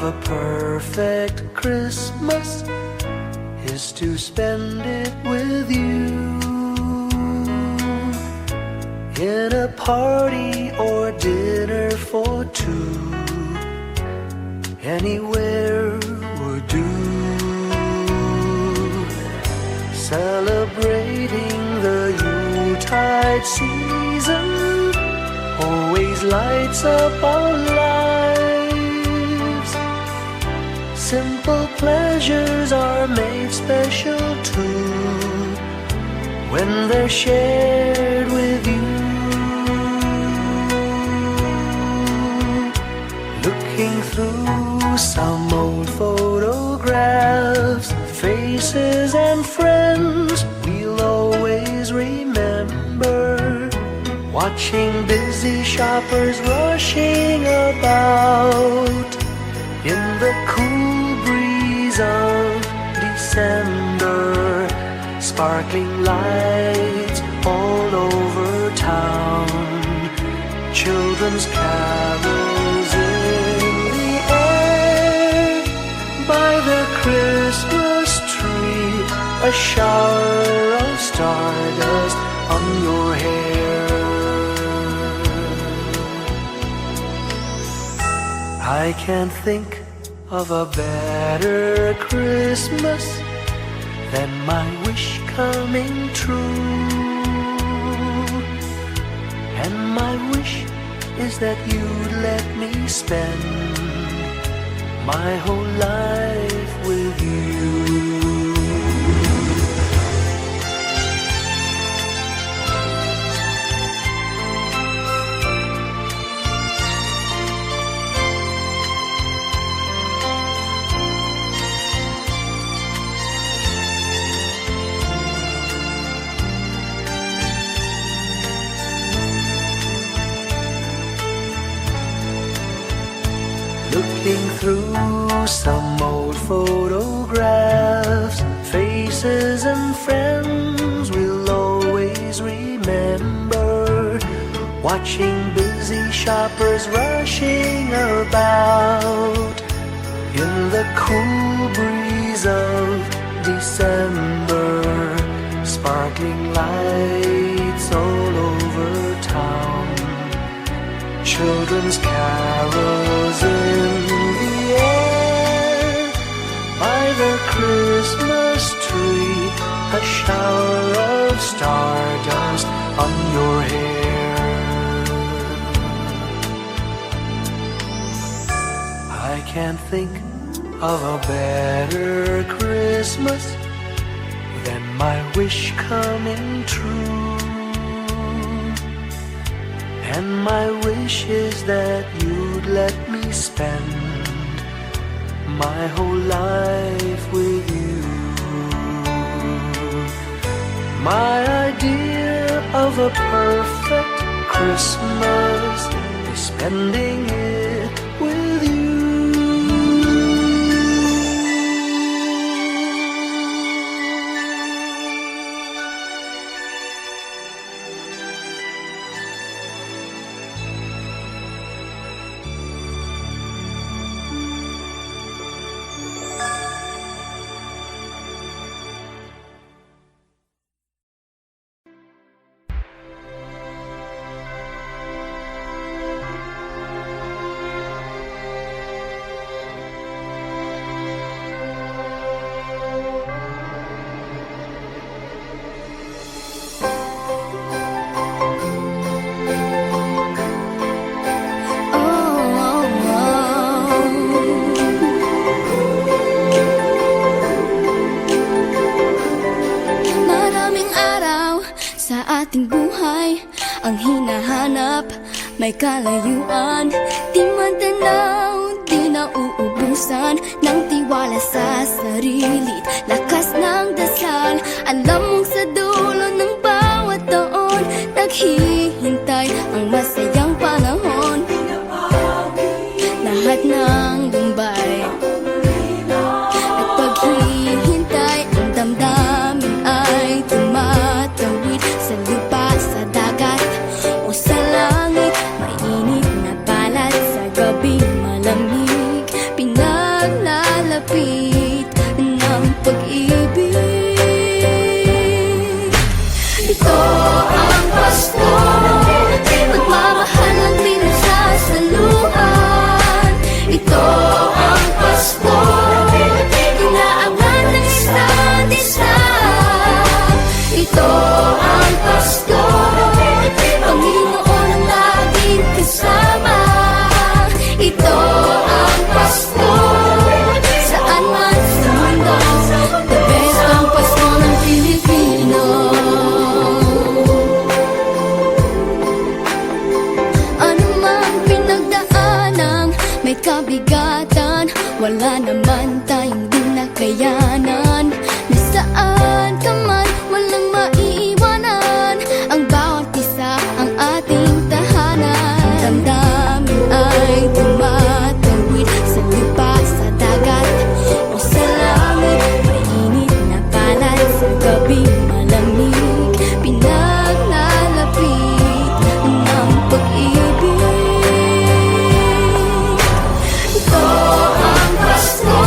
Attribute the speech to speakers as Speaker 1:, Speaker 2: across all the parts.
Speaker 1: of a perfect Christmas is to spend it with you, in a party or dinner for two. Anywhere would do. Celebrating the Yuletide season always lights up our lives. Simple pleasures are made special too when they're shared with you. Looking through some old photographs, faces and friends we'll always remember. Watching busy shoppers rushing about in the cool breeze of December. Sparkling lights all over town, children's carols in the air. By the Christmas tree, a shower of stardust on your hair. I can't think of a better Christmas than my wish coming true. And my wish is that you'd let me spend my whole life with you. Looking through some old photographs, faces and friends we'll always remember. Watching busy shoppers rushing about in the cool breeze of December. Sparkling lights all over town, children's carols in the air. By the Christmas tree, a shower of stardust on your hair. I can't think of a better Christmas than my wish coming true. And my wish is that you'd let me spend my whole life with you. My idea of a perfect Christmas is spending it with you.
Speaker 2: ating buhay ang hinahanap, may kalayuan, di man tanaw, di nauubusan ng tiwala sa sarili, lakas ng dasal. Alam mong sa dulo ng bawat taon, naghihintay ang masayang panahon. Lahat ng lumbay at paghihintay, ang damdamin ay tumatawid sa lupa, sa dagat o sa langit. Mainit na balat sa gabing malamig, wala naman tayong di nakayanan. Nasaan ka man, walang maiiwanan. Ang bawat isa ang ating tahanan. Damdamin ay tumatawid sa lupa, sa dagat o sa langit. Mainit na palad sa gabi malamig, pinaglalapit ng pag-ibig. Ito ang Pasko,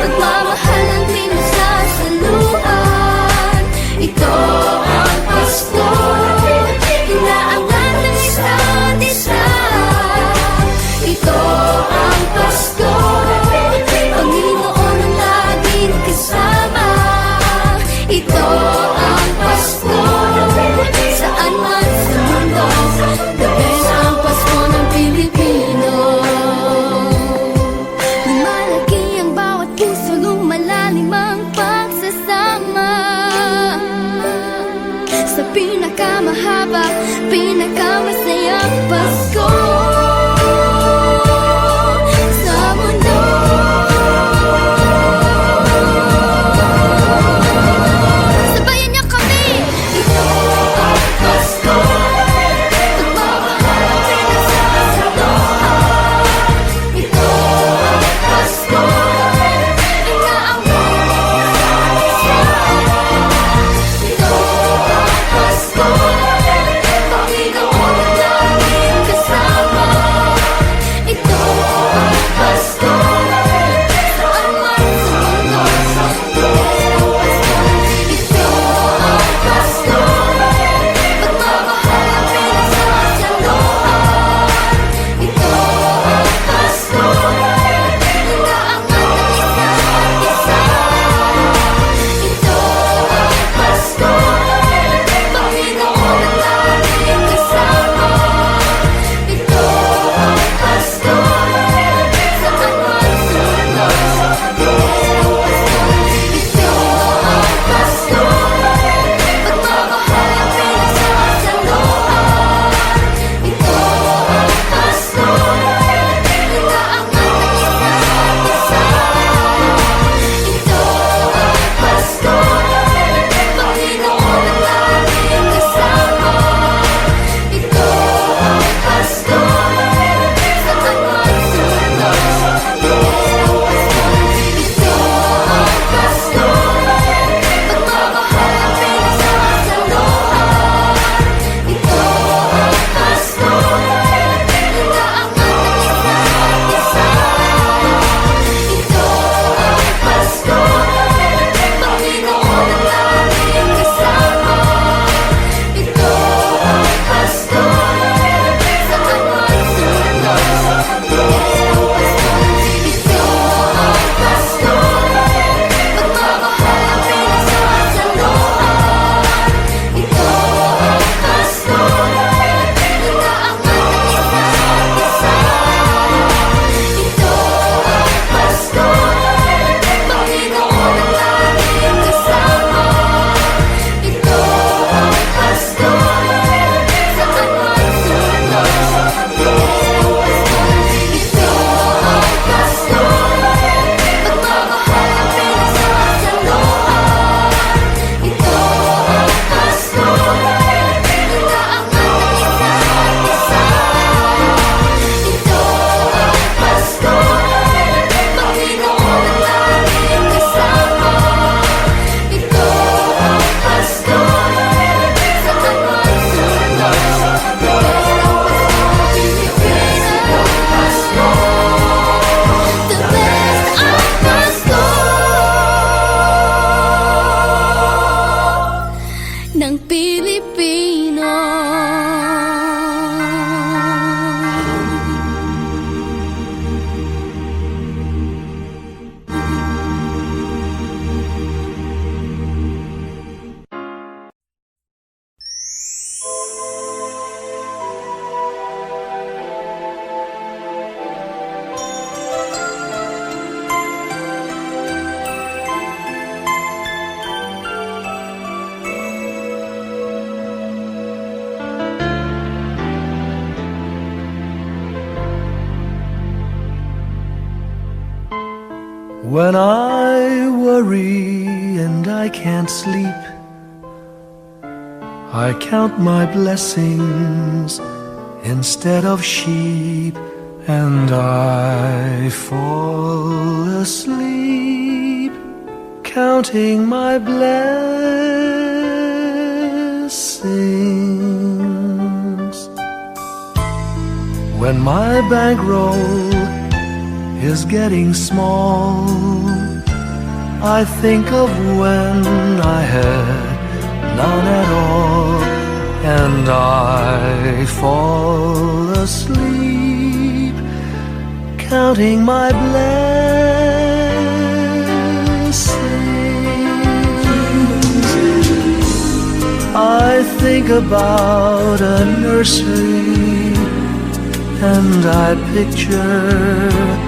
Speaker 2: pagmamahal ng pinagsasaluhan. Ito ang Pasko, inaangat ng isa't isa. Ito ang Pasko, Panginoon ang laging kasama. Ito ang Pasko, saan man sa mundo, the best ang Pasko ng Pilipino. Lumalaki ang bawat puso, lumalalim ang pagsasama. Sa pinakamahaba, pinakamasayang Pasko sa mundo. Sabayan niyo kami! Ito ang Pasko, pagmamahal ang pinagsasaluhan. Ito ang Pasko, inaangat ng isa't isa. Ito ang Pasko, Panginoon ang laging kasama. Ito ang Pasko, saan man sa mundo, the best ang Pasko. Ito ang Pasko, pagmamahal ang pinagsasaluhan. Ito ang Pasko, inaangat ng isa't isa. Ito ang Pasko, Panginoon ang laging kasama. Ito ang Pasko, saan man sa mundo, the best ang Pasko. Ito ang Pasko, pagmamahal ang pinagsasaluhan. Ito ang Pasko, inaangat ng isa't isa. Ito ang Pasko, Panginoon ang laging kasama. Ito ang Pasko, saan man sa mundo, the best ang Pasko. Ito ang Pasko, pagmamahal ang pinagsasaluhan. Ito ang Pasko, inaangat ng isa't isa. Ito ang Pasko, Panginoon ang laging kasama. Ito ang Pasko, saan man sa mundo, the best ang Pasko. Ito ang Pasko, pagmamahal ang pinagsasaluhan. Ito ang Pasko, inaangat ng isa't isa. Ito ang Pasko, Panginoon ang laging kasama. Ito ang Pasko, saan man sa mundo, the best ang Pasko. Ito ang Pasko, pagmamahal ang pinagsasaluhan. Ito ang Pasko, inaangat ng isa't isa. Ito ang Pasko, Panginoon ang laging kasama. Ito ang Pasko, saan man sa mundo, the best ang Pasko. The best ang Pasko ng Pilipino.
Speaker 1: When I worry and I can't sleep, I count my blessings instead of sheep, and I fall asleep counting my blessings. When my bankroll is getting small, I think of when I had none at all, and I fall asleep counting my blessings. I think about a nursery, and I picture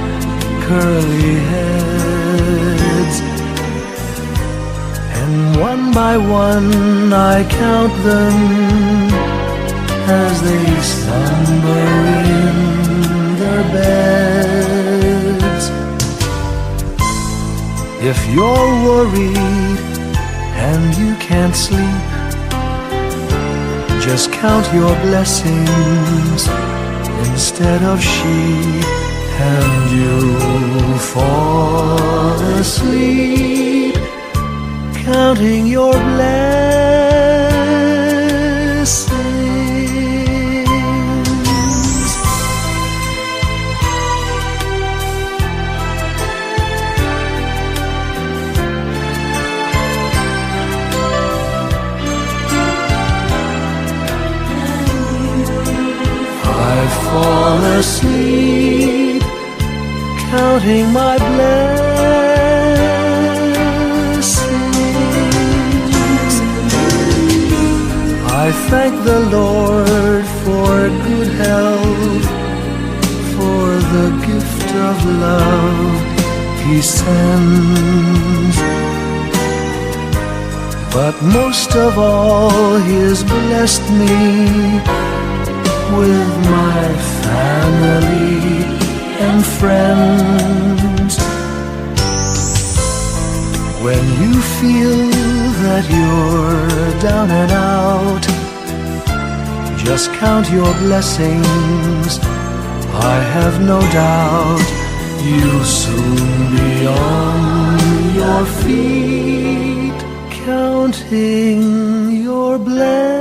Speaker 1: curly heads, and one by one I count them as they slumber in their beds. If you're worried and you can't sleep, just count your blessings instead of sheep, and you'll fall asleep counting your blessings. I fall asleep counting my blessings. I thank the Lord for good health, for the gift of love He sends. But most of all, He has blessed me with my family and friends. When you feel that you're down and out, just count your blessings. I have no doubt you'll soon be on your feet, counting your blessings.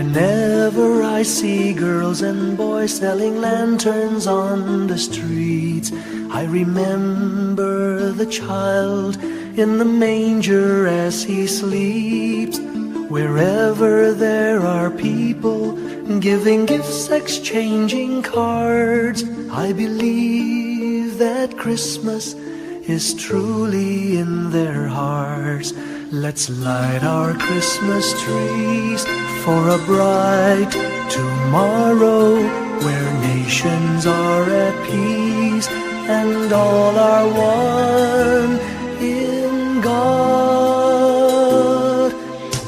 Speaker 1: Whenever I see girls and boys selling lanterns on the streets, I remember the child in the manger as he sleeps. Wherever there are people giving gifts, exchanging cards, I believe that Christmas is truly in their hearts. Let's light our Christmas trees for a bright tomorrow, where nations are at peace and all are one in God.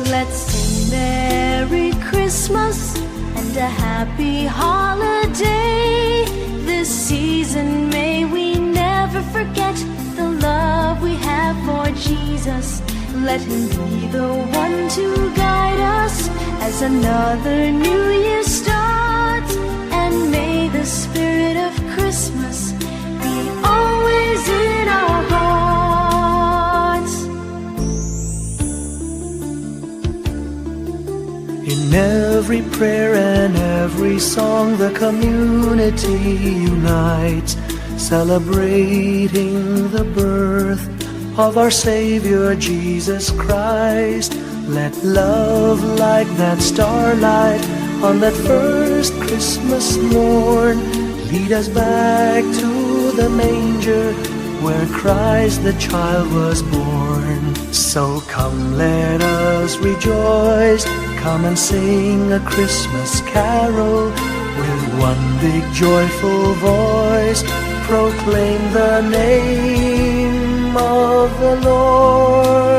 Speaker 2: Let's sing Merry Christmas and a happy holiday. This season may we never forget the love we have for Jesus. Let him be the one to guide us as another new year starts. And may the spirit of Christmas be always in our hearts.
Speaker 1: In every prayer and every song, the community unites, celebrating the birth of our Savior Jesus Christ. Let love like that starlight on that first Christmas morn lead us back to the manger where Christ the child was born. So come, let us rejoice, come and sing a Christmas carol with one big joyful voice, proclaim the name of the Lord.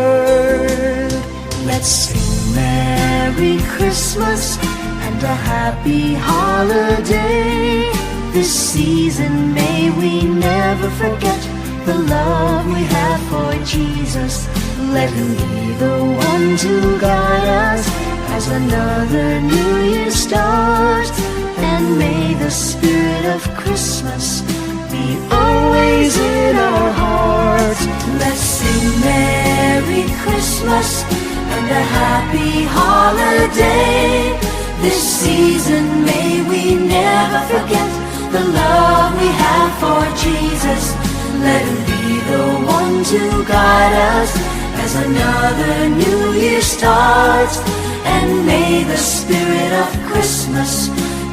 Speaker 2: Let's sing Merry Christmas and a happy holiday. This season may we never forget the love we have for Jesus. Let him be the one to guide us as another new year starts. And may the spirit of Christmas be always in our hearts. Let's sing Merry Christmas and a happy holiday. This season may we never forget the love we have for Jesus. Let him be the one to guide us as another new year starts. And may the spirit of Christmas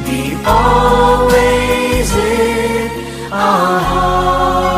Speaker 2: be always in our hearts.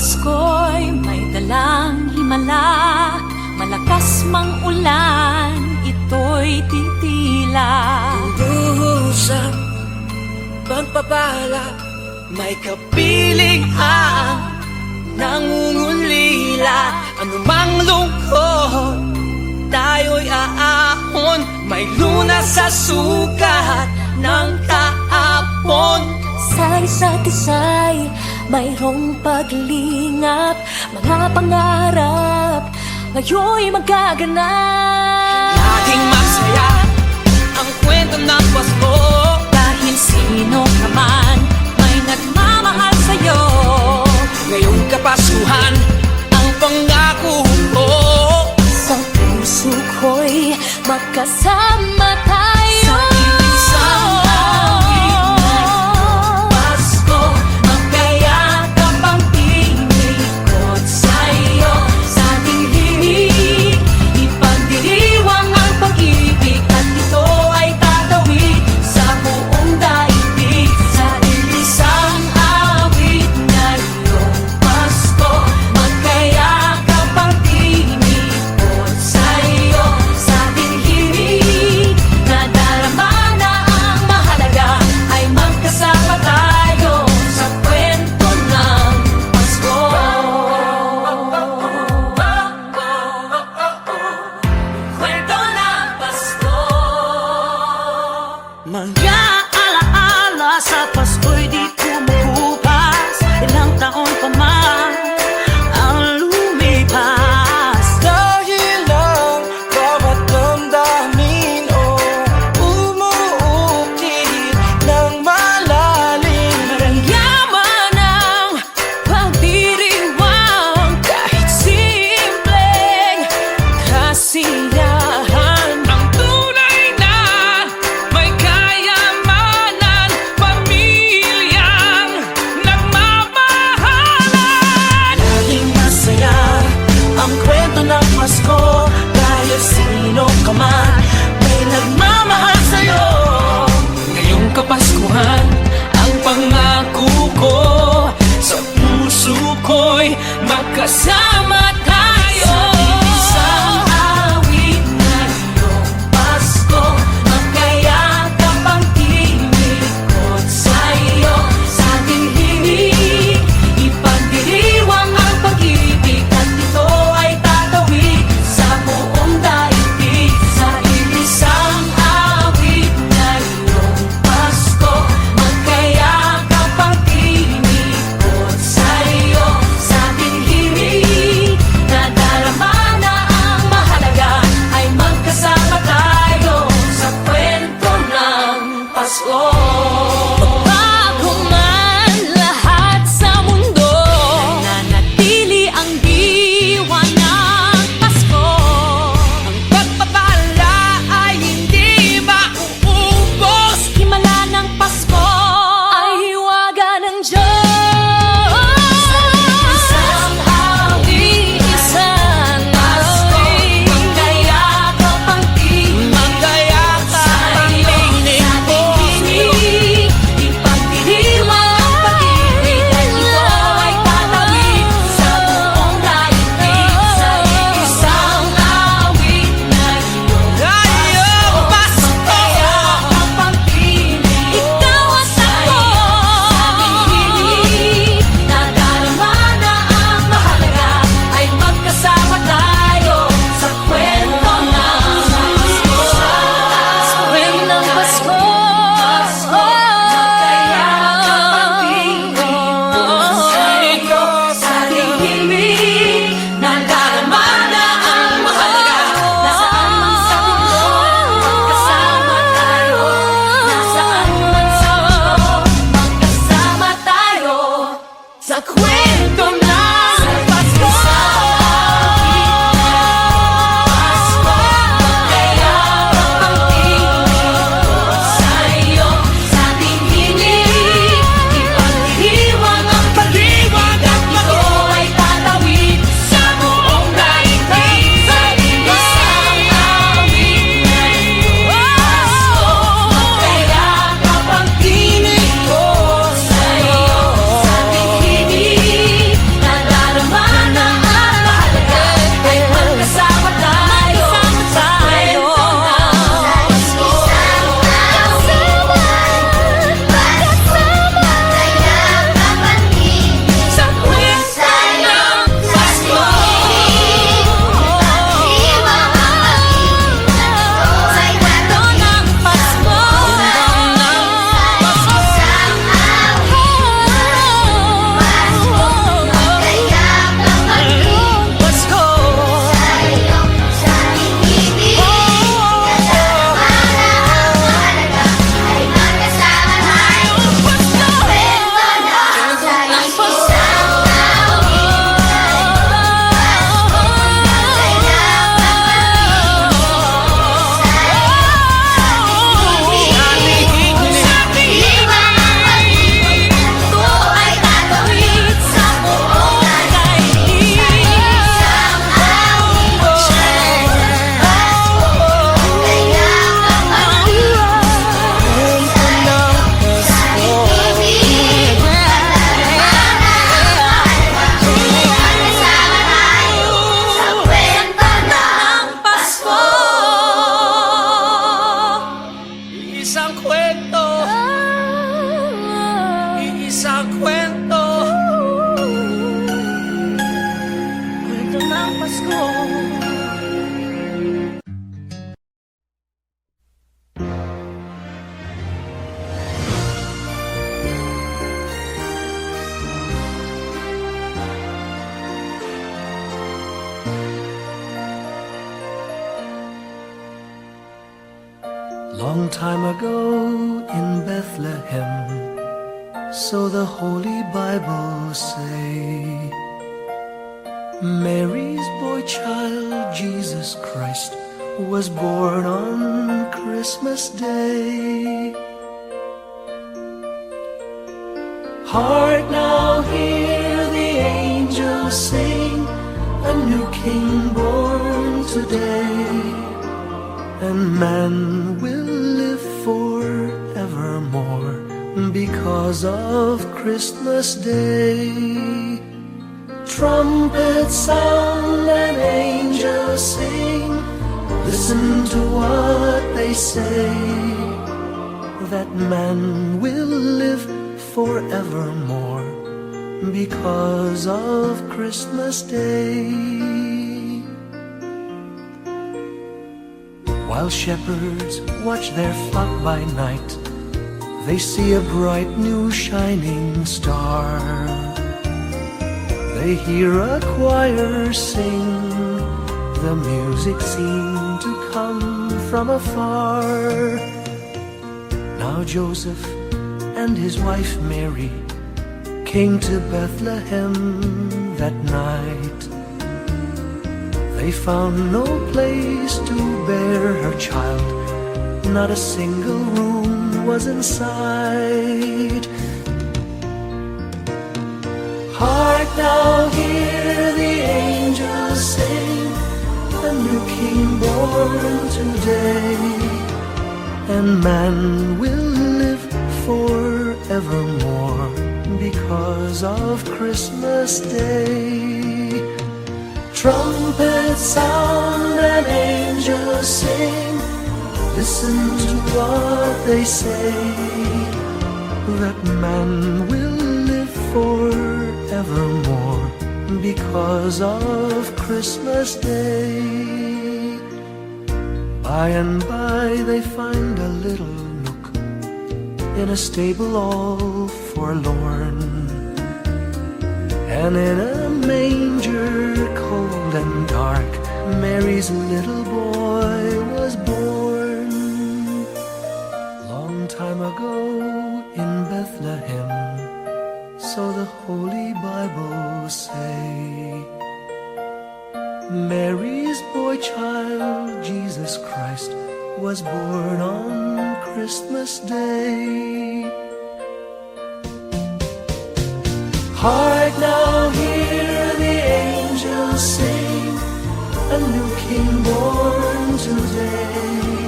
Speaker 3: Pasko'y may dalang himala, malakas mang ulan, ito'y titila.
Speaker 1: Duhusang pagpapala, may kapiling ang nangungulila. Anumang lungkot, tayo'y aahon, may lunas sa sukat ng kahapon.
Speaker 3: Sa isa't isa'y mayroong paglingap, mga pangarap ngayon'y magaganap.
Speaker 1: Laging masaya ang kwento ng Pasko,
Speaker 3: Dahil sino ka man may nagmamahal sa'yo.
Speaker 1: ngayong Kapaskuhan ang pangako ko.
Speaker 3: Sa puso ko'y magkasama tayo.
Speaker 1: Sa isang awit na Pasko, magkayakap ang tinikot sa'yo.
Speaker 3: Sa ating himig, ipagdiriwang ang pag-ibig, at ito ay tatawid sa buong daigdig. Sa isang awit ngayong Pasko, magkayakap ang tinikot sa'yo. Sa ating himig, kwento. Kwento ng Pasko.
Speaker 1: Long time ago in Bethlehem, so the Holy Bible say, Mary's boy child, Jesus Christ, was born on Christmas Day. Hark now, hear the angels sing, a new King born today, and man will live forevermore because of Christmas Day. Trumpets sound and angels sing, listen to what they say, that man will live forevermore because of Christmas Day. While shepherds watch their flock by night, they see a bright new shining star. They hear a choir sing, the music seemed to come from afar. Now Joseph and his wife Mary came to Bethlehem that night. They found no place to bear her child, not a single room was in sight. Hark now, hear the angels sing, a new King born today, and man will live forevermore because of Christmas Day. Trumpets sound and angels sing, listen to what they say, that man will live forevermore because of Christmas Day. By and by they find a little nook in a stable all forlorn, and in a manger cold and dark, Mary's little boy was born. Long time ago in Bethlehem, so the Holy Bible say, Mary's boy child, Jesus Christ, was born on Christmas Day. Hark now, hear the angels sing, a new King born today,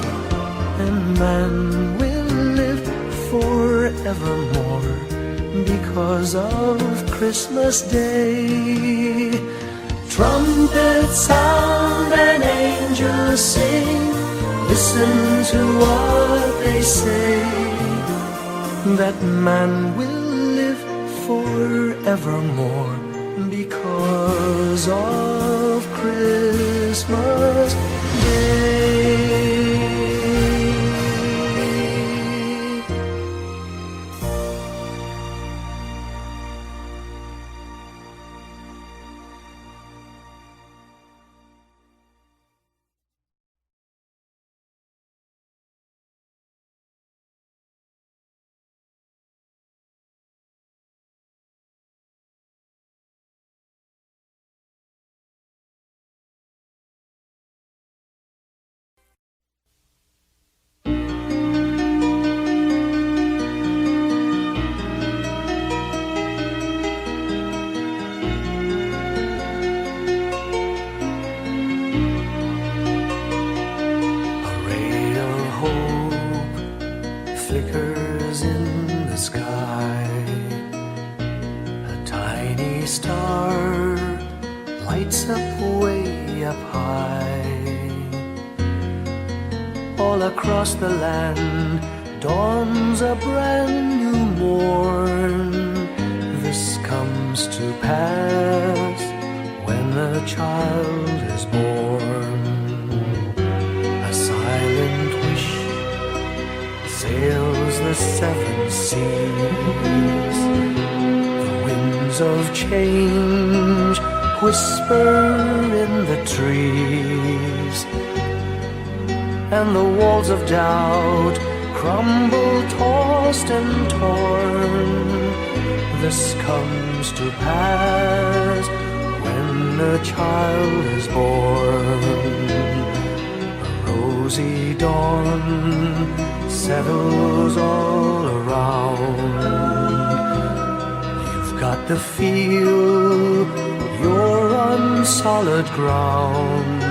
Speaker 1: and man will live forevermore because of Christmas Day. Trumpets sound and angels sing, listen to what they say, that man will live forevermore because of Christmas Day. Flickers in the sky, a tiny star lights up way up high. All across the land dawns a brand new morn, Winds of change whisper in the trees, and the walls of doubt crumble, tossed and torn. This comes to pass when a child is born. A rosy dawn settles all around. You've got to feel you're on solid ground.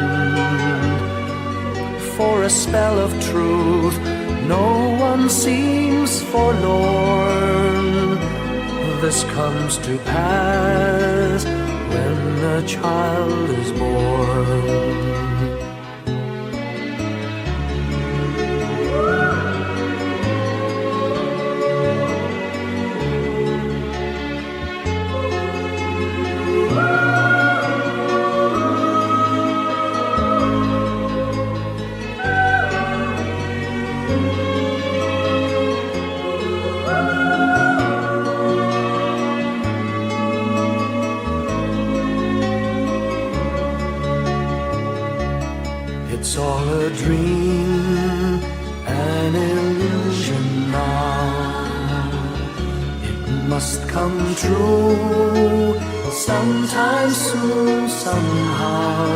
Speaker 1: For a spell of truth, no one seems forlorn. This comes to pass when a child is born. It's all a dream, an illusion now. It must come true sometime soon, somehow.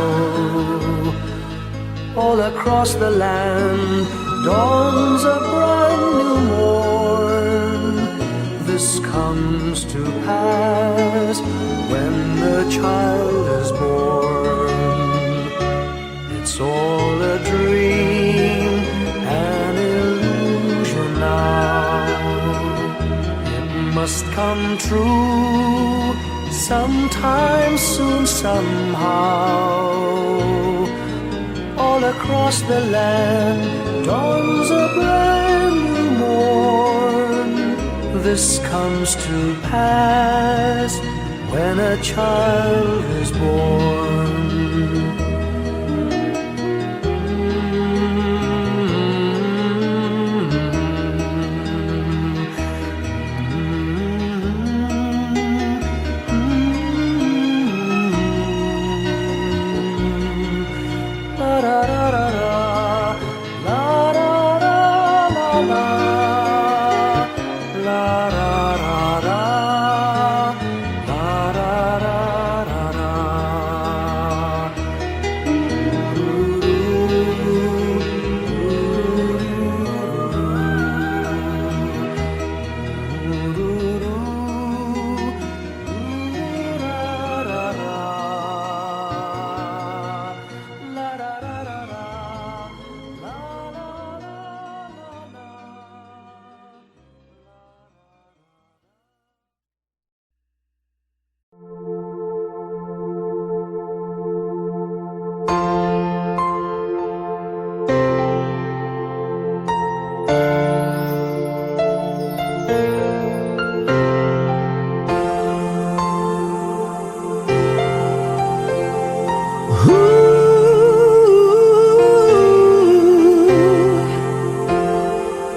Speaker 1: All across the land dawns a brand new morn. This comes to pass when the child is born. It's all a dream, an illusion now. It must come true sometime soon, somehow. All across the land dawns a brand new morn. This comes to pass when a child is born.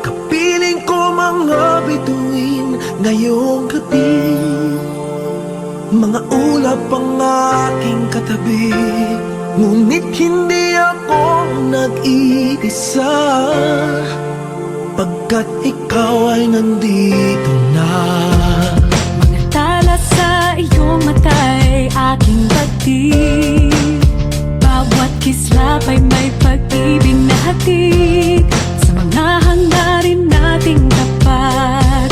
Speaker 4: Kapiling ko mga bituin ngayong gabi, mga ulap ang aking katabi, ngunit hindi ako nag-iisa, pagkat ikaw ay nandito na.
Speaker 3: Mga tala sa iyong mata'y aking pagtig, bawat kislap ay may pag-ibig na hatid. Sa mga hangarin nating tapat,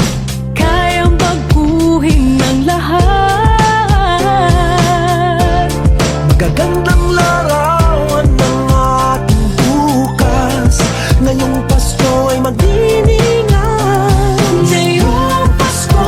Speaker 3: kayang baguhin ang lahat.
Speaker 4: Magagandang larawan ng ating bukas, ngayong Pasko ay magdiningan.
Speaker 3: Ngayong Pasko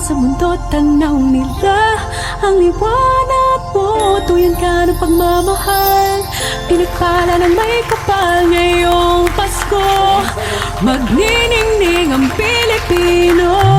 Speaker 3: sa mundo, tanaw nila ang liwanag mo. Tuyan ka ng pagmamahal, pinagpala ng may kapal ngayong Pasko. Magniningning ang Pilipino.